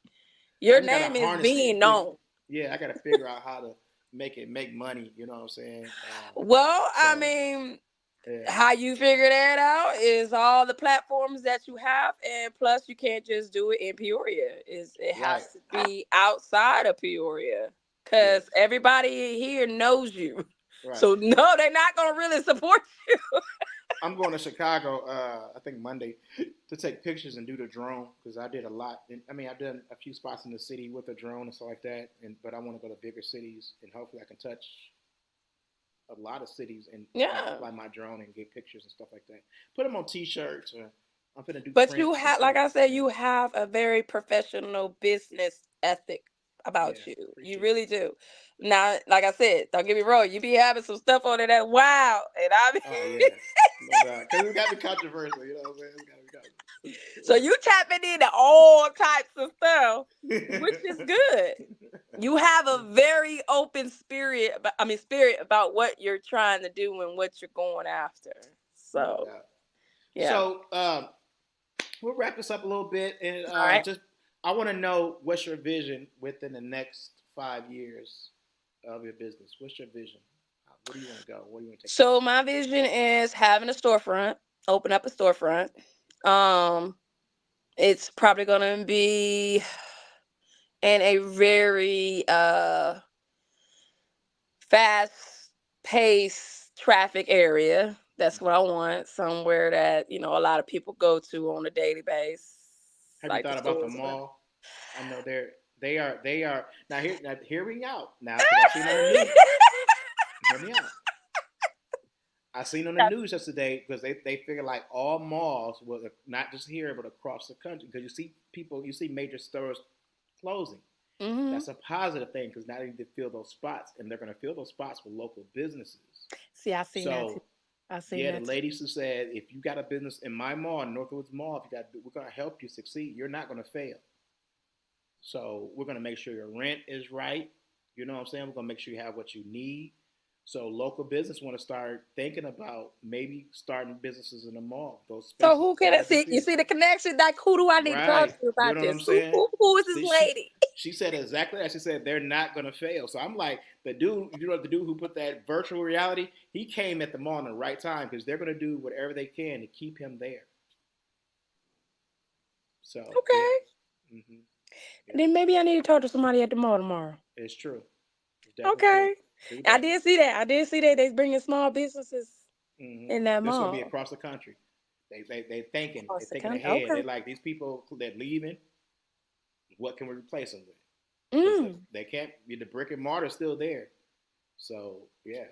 I Your just gotta name is harness it being and figure. known. Yeah, I gotta figure out how to make money. You know what I'm saying? Well, I So mean, yeah, how you figure that out is all the platforms that you have, and plus you can't just do it in Peoria. It right. has to be outside of Peoria Yes, because everybody here knows you. right. So no, they're not gonna really support you. I'm going to Chicago. I think Monday to take pictures and do the drone because I did a lot. I mean, I've done a few spots in the city with a drone and stuff like that. But I want to go to bigger cities and hopefully I can touch a lot of cities and Yeah, fly my drone and get pictures and stuff like that. Put them on T-shirts or I'm gonna do but you prints and have, stuff. like I said, Yeah, you have a very professional business ethic yeah. about you. You Appreciate it. really do. Now, like I said, don't get me wrong, you be having some stuff on there that wow, and I mean, Oh yeah, no doubt. Because it's got to be controversial. You know what I'm saying? It's got to be so you tapping into all types of stuff, which is controversial. good. You have a very open spirit. Spirit about what you're trying to do and what you're going after. No So doubt. yeah. So we'll wrap this up a little bit, and All right. just I want to know what's your vision within the next 5 years of your business. What's your vision? Where do you want to go? Where do you want to take your So business? my vision is having a storefront, open up a storefront. Um, it's probably gonna be in a very fast paced traffic area. That's what I want. Somewhere that, a lot of people go to on a daily basis. Have you like the thought about the stores. mall? I know they are now hear me out now because I seen on the news. Hear me out. I seen on the news yesterday because they figure like all malls, well, not just here but across the country, because you see major stores closing. Hmm. That's a positive thing because now they need to fill those spots, and they're going to fill those spots with local businesses. See, I seen that too. So I seen yeah, the that too. ladies who said if you got a business in my mall, Northwoods Mall, if you got, we're going to help you succeed. You're not going to fail. So we're going to make sure your rent is right. You know what I'm saying? We're going to make sure you have what you need. So local business want to start thinking about maybe starting businesses in the mall. Those So spaces who can got I to be see? You filled. see the connection? Like, who do I need to talk Right. to You about know what I'm this? Who, saying? who, who is this See, lady? she said exactly that. She said they're not gonna fail. So I'm like, the dude, the dude who put that virtual reality, he came at the mall in the right time because they're gonna do whatever they can to keep him there. So yeah, Okay. hmm yeah, Then maybe I need to talk to somebody at the mall tomorrow. it's true. It's definitely true. Okay. Do I that. did see that. I did see that they bringing small businesses hmm in that This is gonna be mall across the country. They're across the thinking country. ahead. Okay. They're like these people that leaving. What can we replace them with? Because Mm. they can't. The brick and mortar still there. So yeah,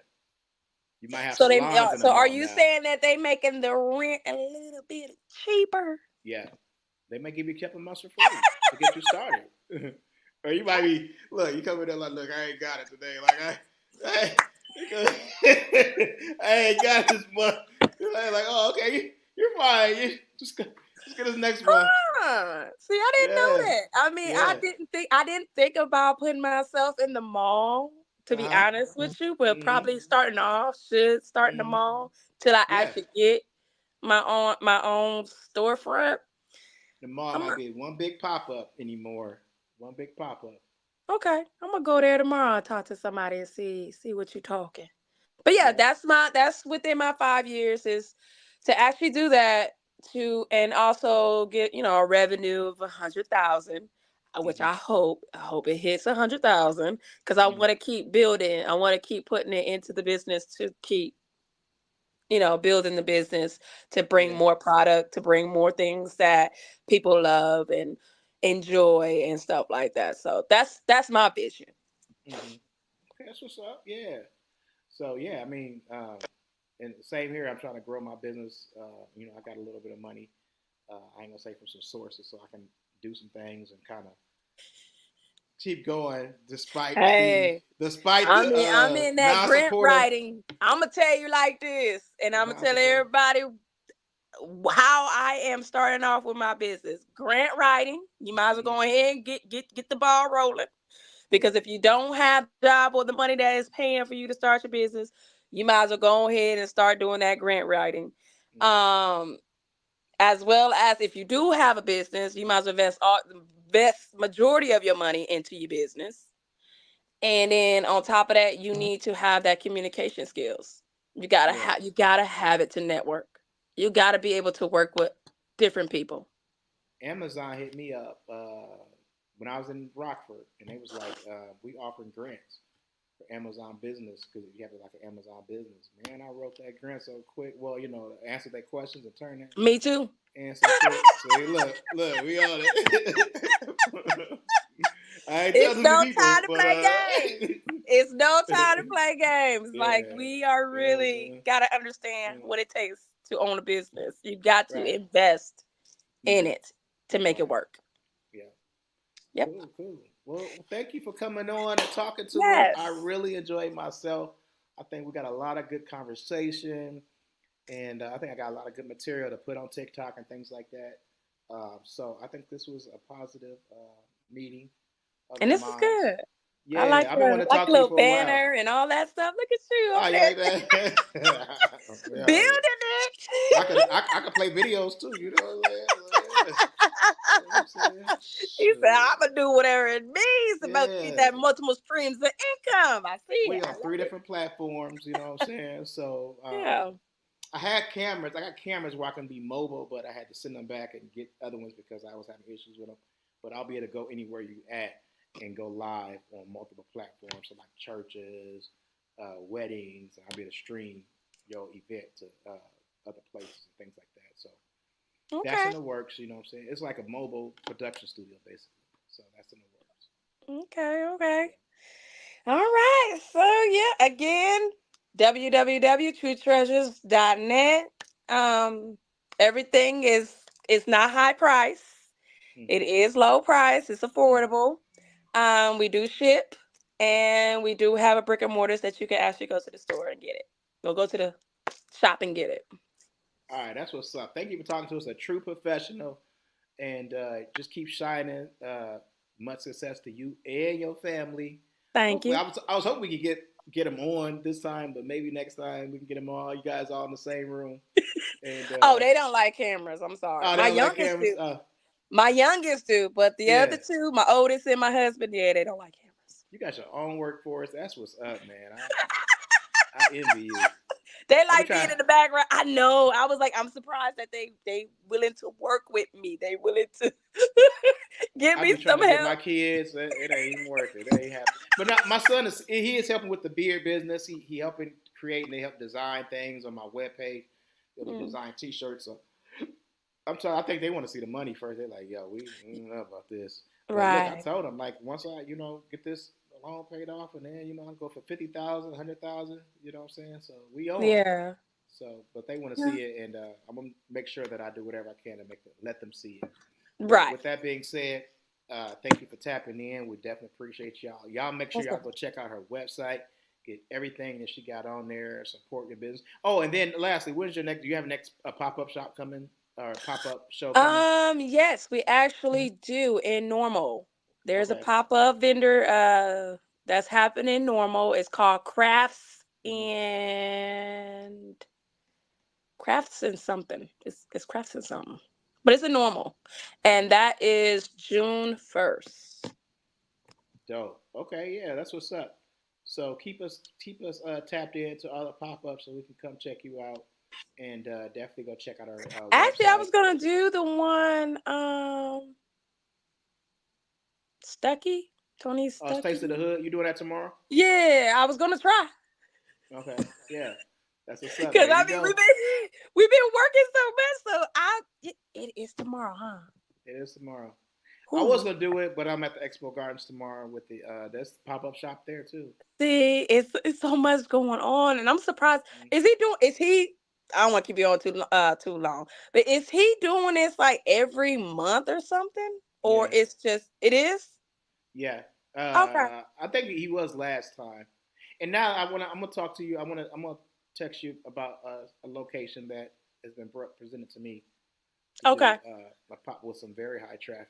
you might have So they. salons in the So are mall you now. saying that they making the rent a little bit cheaper? Yeah, they may give you a couple months for free to get you started. Or you might be, look, you come in there like, look, I ain't got it today. I ain't got this month. Like, oh, okay, you're fine. Just get this next month. Huh. See, I didn't know Yeah, that. I mean, yeah. I didn't think about putting myself in the mall, to Uh be huh. honest with you, but Mhm. probably starting off should start in the Mhm. mall till I Yeah. actually get my own storefront. The mall I'm might be one big pop up anymore. One big pop up. okay. I'm gonna go there tomorrow and talk to somebody and see what you're talking. But yeah, Yeah. that's within my 5 years is to actually do that to and also get a revenue of 100,000, which Mhm. I hope it hits 100,000 because I Mhm. want to keep building. I want to keep putting it into the business to keep building the business to bring Yeah. more product, to bring more things that people love and enjoy and stuff like that. So that's my vision. Mhm. Okay, that's what's up. Yeah. So yeah, I mean, and same here. I'm trying to grow my business. I got a little bit of money. I ain't gonna say from some sources, so I can do some things and kind of keep going Hey, despite I'm the in that grant non-supportive writing. I'm gonna tell you like this, and the I'm gonna tell non-supportive. everybody how I am starting off with my business. Grant writing. You might as well Mm-hmm. go ahead and get the ball rolling. Because Yeah. if you don't have the job or the money that is paying for you to start your business, you might as well go ahead and start doing that grant writing. Mm-hmm. Um, as well as if you do have a business, you might as well invest majority of your money into your business. And then on top of that, you need to have that communication skills. Yeah. You gotta have it to network. You gotta be able to work with different people. Amazon hit me up when I was in Rockford, and they was like, "We offering grants for Amazon business because you have like an Amazon business." Man, I wrote that grant so quick. Well, answered their questions and turned that Me too. in so quick. So hey, look, we on it. I ain't tell It's too many no people, time to but play games. It's no time to play games. Like yeah, we are you know what I'm really saying? gotta understand Mm, what it takes to own a business. You got to right. invest in Mm, it to make it right. work. Yeah. Yep. Cool, cool. Well, thank you for coming on and talking to us. I Yes. really enjoyed myself. I think we got a lot of good conversation, and I think I got a lot of good material to put on TikTok and things like that. So I think this was a positive meeting of the And this is minds. good. Yeah, I've been wanting to Like talk a to you little for a while. banner and all that stuff. Look at you Oh, over you there like that? Yeah, building it. I could play videos too. You know what I'm saying? So, yeah, you know what I'm saying? He said, Sure. I'm gonna do whatever it means about get Yeah, that multiple streams of income. I see it. we I on three love it. different platforms. You know what I'm saying? So Yeah. I had cameras. I got cameras where I can be mobile, but I had to send them back and get other ones because I was having issues with them. But I'll be able to go anywhere you at and go live on multiple platforms, so like churches, weddings. I'll be able to stream your event to other places and things like that. So That's Okay. in the works. You know what I'm saying? It's like a mobile production studio, basically. So that's in the works. Okay. Okay. All right. So yeah, again, www.truetreasures.net. Um, everything is not high price. It Mm-hmm. is low price. It's Mm-hmm. affordable. We do ship, and we do have a brick and mortars that you can actually go to the store and get it. Or go to the shop and get it. All right, that's what's up. Thank you for talking to us. A true professional, and just keep shining. Much success to you and your family. Thank Hopefully, you. I was hoping we could get them on this time, but maybe next time we can get them all. You guys all in the same room, and Oh, they don't like cameras. I'm sorry. oh, they My don't like youngest cameras. do. My youngest do, but the Yeah, other two, my oldest and my husband, yeah, they don't like cameras. you got your own workforce. That's what's up, man. I envy you. They Let me like being try. in the background. I know. I was like, I'm surprised that they willing to work with me. They willing to give I me be trying some to get my help. kids. It ain't even working. It ain't happening. But not, my son is helping with the beard business. He helping create and they help design things on my webpage. We Mm, design T-shirts. So I'm trying. I think they want to see the money first. They're like, yo, we don't know about this. But look, I right. told them like once I get this loan paid off, and then I'll go for 50,000, 100,000. You know what I'm saying? So we on. Yeah. So, but they want to Yeah. see it, and I'm gonna make sure that I do whatever I can to let them see it. But Right. with that being said, thank you for tapping in. We definitely appreciate y'all. Y'all make sure That's y'all good. go check out her website, get everything that she got on there, support your business. Oh, and then lastly, when's your next? Do you have a next pop up shop coming or pop up show coming? Yes, we actually do in Normal. There's a Okay. pop-up vendor that's happening Normal. It's called Mm-hmm. and Crafts and something. It's Crafts and something. But it's a Normal. Mm-hmm. And that is June 1st. Dope. Okay, yeah, that's what's up. So keep us tapped into other pop ups so we can come check you out, and definitely go check out our Actually, I website. was gonna do the one Stucky, Tony Taste of the Stucky. Hood. You doing that tomorrow? Yeah, I was gonna try. Okay. Yeah. That's what's up. Cause There I you mean go. we've been working so much, so it is tomorrow, huh? It is tomorrow. I was Whew. gonna do it, but I'm at the Expo Gardens tomorrow with the there's pop up shop there too. See, it's so much going on, and I'm surprised. Mm. Is he doing? Is he? I don't want to keep you on too long, but is he doing this like every month or something, or Yeah. it's just it is? Yeah. Okay, I think he was last time. And now I'm gonna talk to you. I'm gonna text you about a location that has been presented to me to do okay, a pop with some very high traffic.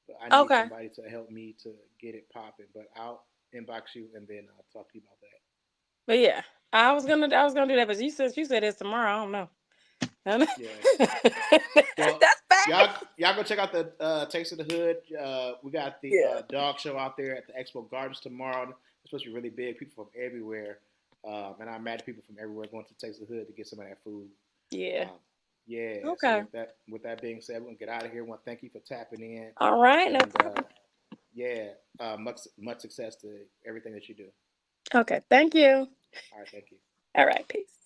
But I need okay. somebody to help me to get it popping. But I'll inbox you and then I'll talk to you about that. But yeah, I was gonna do that, but you said it's tomorrow. I don't know. Yeah. Well, That's fast. y'all go check out the Taste of the Hood. We got the Yeah, dog show out there at the Expo Gardens tomorrow. It's supposed to be really big. People from everywhere, and I imagine people from everywhere going to Taste of the Hood to get some of that food. yeah. Um, yeah. So Okay. with that being said, we're gonna get out of here. I want to thank you for tapping in, All right, no and problem. yeah, much success to everything that you do. Okay, thank you. All right, thank you. All right, peace.